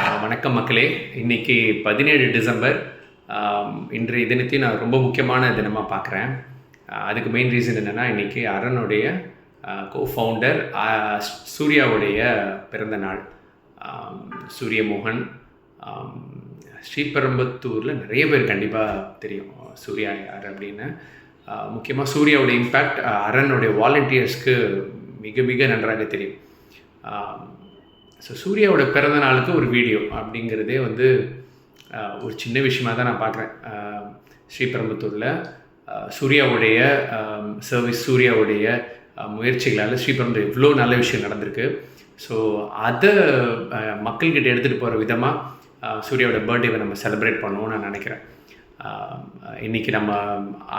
வணக்கம் மக்களே. இன்னைக்கு 17 டிசம்பர். இன்றைய தினத்தையும் நான் ரொம்ப முக்கியமான தினமாக பார்க்குறேன். அதுக்கு மெயின் ரீசன் என்னென்னா, இன்றைக்கி அரணுடைய கோஃபவுண்டர் சூர்யாவுடைய பிறந்த நாள். சூரியமோகன். ஸ்ரீபெரும்புத்தூரில் நிறைய பேர் கண்டிப்பாக தெரியும் சூர்யா யார் அப்படின்னு. முக்கியமாக சூர்யாவுடைய இம்பேக்ட் அரணுடைய வாலண்டியர்ஸ்க்கு மிக மிக நன்றாக தெரியும். ஸோ சூர்யாவோட பிறந்த நாளுக்கு ஒரு வீடியோ அப்படிங்கிறதே ஒரு சின்ன விஷயமாக தான் நான் பார்க்குறேன். ஸ்ரீபெரும்புத்தூரில் சூர்யாவுடைய சர்வீஸ், சூர்யாவுடைய முயற்சிகளால் ஸ்ரீபெரும்புத்தூர் எவ்வளோ நல்ல விஷயம் நடந்திருக்கு. ஸோ அதை மக்கள்கிட்ட எடுத்துகிட்டு போகிற விதமாக சூர்யாவோட பர்த்டேவை நம்ம செலிப்ரேட் பண்ணுவோம்னு நான் நினைக்கிறேன். இன்றைக்கி நம்ம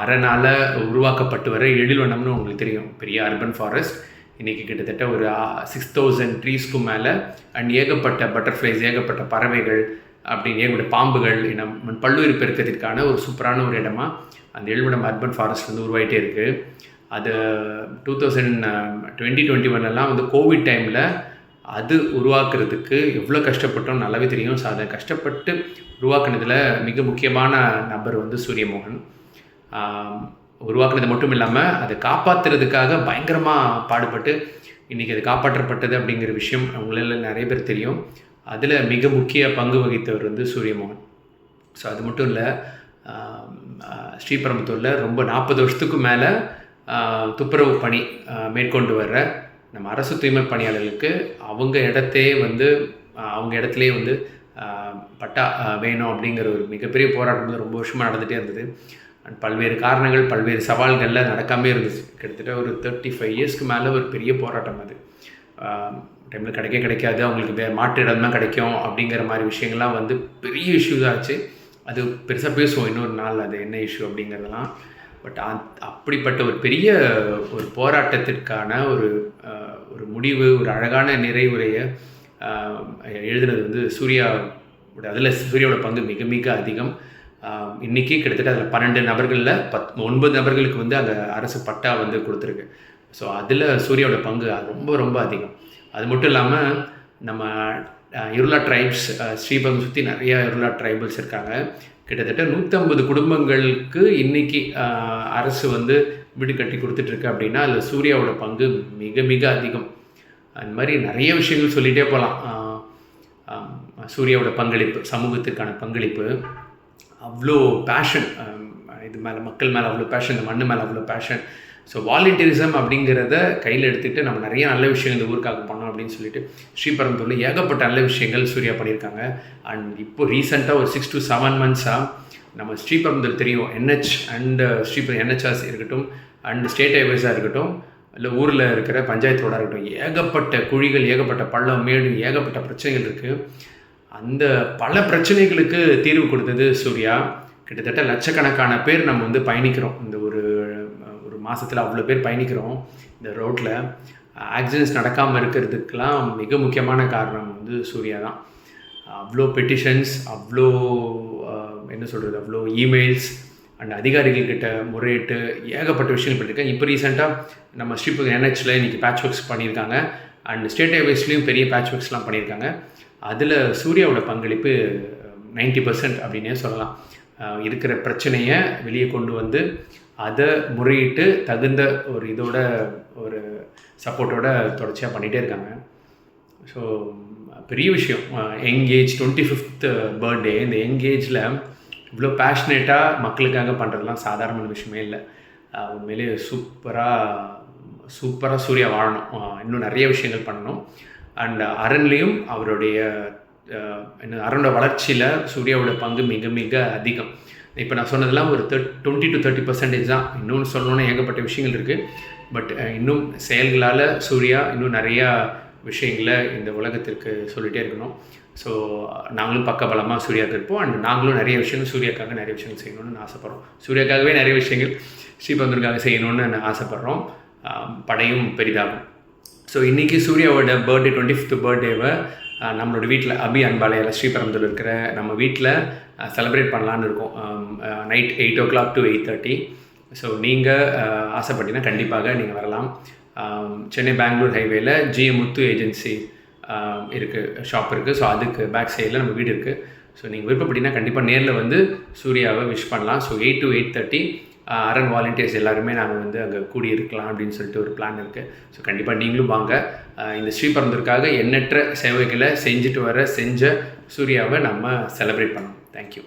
அரணால் உருவாக்கப்பட்டு வர எழில்வனம்னு உங்களுக்கு தெரியும், பெரிய அர்பன் ஃபாரஸ்ட். இன்றைக்கி கிட்டத்தட்ட ஒரு 6000 ட்ரீஸ்க்கு மேலே அண்ட் ஏகப்பட்ட பட்டர்ஃப்ளைஸ், ஏகப்பட்ட பறவைகள், அப்படின்னு ஏகப்பட்ட பாம்புகள் இனம் பல்லுயிர் பெருக்கத்திற்கான ஒரு சூப்பரான ஒரு இடமா அந்த எழில்வனம் அர்பன் ஃபாரஸ்ட் உருவாகிட்டே இருக்குது. அது 2020-21 கோவிட் டைமில் அது உருவாக்குறதுக்கு எவ்வளோ கஷ்டப்பட்டோம் நல்லாவே தெரியும். ஸோ அதை கஷ்டப்பட்டு உருவாக்குனதில் மிக முக்கியமான நபர் சூரியமோகன். உருவாக்குனது மட்டும் இல்லாமல் அதை காப்பாற்றுறதுக்காக பயங்கரமாக பாடுபட்டு இன்றைக்கி அது காப்பாற்றப்பட்டது அப்படிங்கிற விஷயம் அவங்களால நிறைய பேர் தெரியும். அதில் மிக முக்கிய பங்கு வகித்தவர் சூரியமோகன். ஸோ அது மட்டும் இல்லை, ஸ்ரீபெரும்புத்தூரில் ரொம்ப 40 வருஷத்துக்கு மேலே துப்புரவு பணி மேற்கொண்டு வர்ற நம்ம அரசு தூய்மை பணியாளர்களுக்கு அவங்க இடத்துலேயே பட்டா வேணும் அப்படிங்கிற ஒரு மிகப்பெரிய போராட்டம் ரொம்ப வருஷமாக நடந்துகிட்டே இருந்தது. அண்ட் பல்வேறு காரணங்கள், பல்வேறு சவால்களில் நடக்காமே இருந்துச்சு. கிட்டத்தட்ட ஒரு 35 இயர்ஸ்க்கு மேலே ஒரு பெரிய போராட்டம். அது டைமில் கிடைக்காது, அவங்களுக்கு மாற்று இடம் தான் கிடைக்கும் அப்படிங்கிற மாதிரி விஷயங்கள்லாம் பெரிய இஷ்யூஸ் ஆச்சு. அது பெருசாக பேசுவோம் இன்னொரு நாள், அது என்ன இஷ்யூ அப்படிங்கிறதெல்லாம். பட் அப்படிப்பட்ட ஒரு பெரிய ஒரு போராட்டத்திற்கான ஒரு முடிவு, ஒரு அழகான நிறைவுரையை எழுதுனது சூர்யாவோட. அதில் சூர்யாவோட பங்கு மிக மிக அதிகம். இன்றைக்கி கிட்டத்தட்ட அதில் 12 நபர்களில் 9 நபர்களுக்கு அந்த அரசு பட்டா கொடுத்துருக்கு. ஸோ அதில் சூர்யாவோட பங்கு ரொம்ப ரொம்ப அதிகம். அது மட்டும் இல்லாமல் நம்ம இருளா ட்ரைப்ஸ், ஸ்ரீபெரும்புத்தூர் சுற்றி நிறைய இருளா ட்ரைபல்ஸ் இருக்காங்க. கிட்டத்தட்ட 150 குடும்பங்களுக்கு இன்றைக்கி அரசு வீடு கட்டி கொடுத்துட்ருக்கு அப்படின்னா அதில் சூர்யாவோட பங்கு மிக மிக அதிகம். அந்த மாதிரி நிறைய விஷயங்கள் சொல்லிகிட்டே போகலாம். சூர்யாவோட பங்களிப்பு, சமூகத்திற்கான பங்களிப்பு, அவ்வளோ பேஷன் இது மேலே, மக்கள் மேலே அவ்வளோ பேஷன், இந்த மண்ணு மேலே அவ்வளோ பேஷன். ஸோ வாலண்டியரிசம் அப்படிங்கிறத கையில் எடுத்துகிட்டு நம்ம நிறைய நல்ல விஷயங்கள் இந்த ஊருக்காக பண்ணோம் அப்படின்னு சொல்லிட்டு ஸ்ரீபெரும்புத்தூரில் ஏகப்பட்ட நல்ல விஷயங்கள் சூர்யா பண்ணியிருக்காங்க. அண்ட் இப்போ ரீசெண்டாக ஒரு 6 to 7 monthஸாக நம்ம ஸ்ரீபெரும்புத்தூர் தெரியும், NH அண்ட் NHS இருக்கட்டும், அண்ட் ஸ்டேட் ஹைவேஸாக இருக்கட்டும், இல்லை ஊரில் இருக்கிற பஞ்சாயத்து ரோடாக இருக்கட்டும், ஏகப்பட்ட குழிகள், ஏகப்பட்ட பள்ளம் மேடு, ஏகப்பட்ட பிரச்சனைகள் இருக்குது. அந்த பல பிரச்சனைகளுக்கு தீர்வு கொடுத்தது சூர்யா. கிட்டத்தட்ட லட்சக்கணக்கான பேர் நம்ம பயணிக்கிறோம். இந்த ஒரு மாதத்தில் அவ்வளோ பேர் பயணிக்கிறோம் இந்த ரோட்டில். ஆக்சிடென்ட்ஸ் நடக்காமல் இருக்கிறதுக்கெலாம் மிக முக்கியமான காரணம் சூர்யா தான். அவ்வளோ பெட்டிஷன்ஸ், அவ்வளோ அவ்வளோ இமெயில்ஸ் அண்ட் அதிகாரிகள்கிட்ட முறையிட்டு ஏகப்பட்ட விஷயங்கள் பண்ணியிருக்காங்க. இப்போ ரீசெண்டாக நம்ம ஸ்ரீபெரும்புத்தூர் NHல இன்றைக்கி பேட்ச் ஒர்க்ஸ் பண்ணியிருக்காங்க. அண்ட் ஸ்டேட் ஹைவேஸ்லேயும் பெரிய பேட்ச் ஒர்க்ஸ்லாம் பண்ணியிருக்காங்க. அதில் சூர்யாவோட பங்களிப்பு 90% அப்படின்னே சொல்லலாம். இருக்கிற பிரச்சனையை வெளியே கொண்டு அதை முறையிட்டு தகுந்த ஒரு ஒரு சப்போர்ட்டோட தொடர்ச்சியாக பண்ணிகிட்டே இருக்காங்க. ஸோ பெரிய விஷயம். யங்கேஜ் 25th பர்த்டே, இந்த யங்கேஜில் இவ்வளோ பேஷனேட்டாக மக்களுக்காக பண்ணுறதுலாம் சாதாரணமான விஷயமே இல்லை. உண்மையிலே சூப்பராக சூர்யா வாழணும். இன்னும் நிறைய விஷயங்கள் பண்ணணும். அண்ட் அரண்லேயும் அவருடைய அரணோட வளர்ச்சியில் சூர்யாவோட பங்கு மிக மிக அதிகம். இப்போ நான் சொன்னதெல்லாம் ஒரு 20 to 30% தான். இன்னொன்று சொல்லணுன்னா ஏகப்பட்ட விஷயங்கள் இருக்குது. பட் இன்னும் செயல்களால் சூர்யா இன்னும் நிறையா விஷயங்களை இந்த உலகத்திற்கு சொல்லிகிட்டே இருக்கணும். ஸோ நாங்களும் பக்கபலமாக சூர்யாவுக்கு இருப்போம். அண்ட் நாங்களும் நிறைய விஷயங்கள் சூர்யாக்காக நிறைய விஷயங்கள் செய்யணும்னு ஆசைப்பட்றோம். சூர்யாக்காகவே நிறைய விஷயங்கள் ஸ்ரீபெரும்புத்தூருக்காக செய்யணும்னு ஆசைப்பட்றோம். படையும் பெரிதாகும். ஸோ இன்றைக்கி சூர்யாவோட பர்த்டே, 25th பர்த்டேவை நம்மளோட வீட்டில் அன்பாலயால் ஸ்ரீபெரும்புத்தூர் இருக்கிற நம்ம வீட்டில் செலிப்ரேட் பண்ணலான்னு இருக்கோம். Night 8 o'clock to 8:30. ஸோ நீங்கள் ஆசைப்பட்டீங்கன்னா கண்டிப்பாக நீங்கள் வரலாம். சென்னை பெங்களூர் ஹைவேல GM முத்து ஏஜென்சி இருக்குது, ஷாப் இருக்குது. ஸோ அதுக்கு பேக் சைடில் நம்ம வீடு இருக்குது. ஸோ நீங்கள் விருப்பப்பட்டீங்கன்னா கண்டிப்பாக நேரில் வந்து சூர்யாவை விஷ் பண்ணலாம். ஸோ 8 to 8:30 அரண் வாலண்டியர்ஸ் எல்லாருமே நாங்கள் வந்து அங்கே கூடியிருக்கலாம் அப்படின்னு சொல்லிட்டு ஒரு பிளான் இருக்குது. ஸோ கண்டிப்பாக நீங்களும் வாங்க. இந்த ஸ்ரீபெரும்புதூருக்காக எண்ணற்ற சேவைகளை செஞ்ச சூர்யாவை நம்ம செலிப்ரேட் பண்ணோம். தேங்க்யூ.